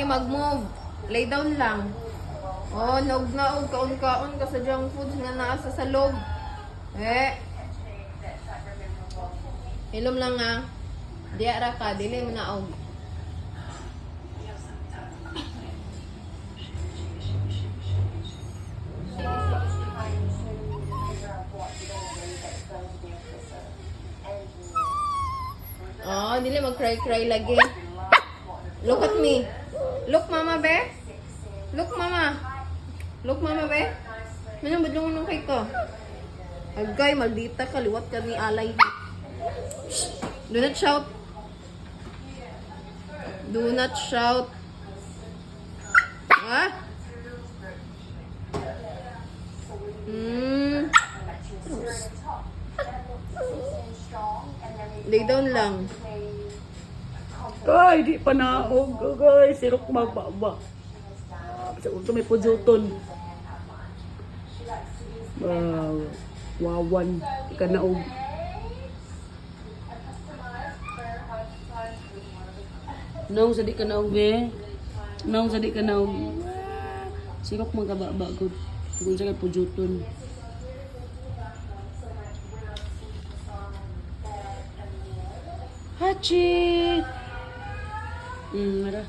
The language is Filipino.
mag-move. Lay down lang. Oh, naog-naog, kaon-kaon ka sa junk foods nga nasa sa loob. Hilom lang ha. Diya ra ka, dili mo naog. Oh, dili mag-cry-cry lagi. Look at me. Look, mama, be. Look, mama. Look, mama, be. Minang badlong nung cake ko. Agay, maldita ka. Liwat ka ni alay. Shh. Do not shout. Do not shout. Ha? Lay down lang. Ay, di pa naog. Ay, sirok magbaba. Sa unto may pujuton. Wawan. Ika naog. Naong sa di ka naog, be. Naong sa di ka naog. Sirok magkababa. Kung sa kay pujuton. Hachi! Mara.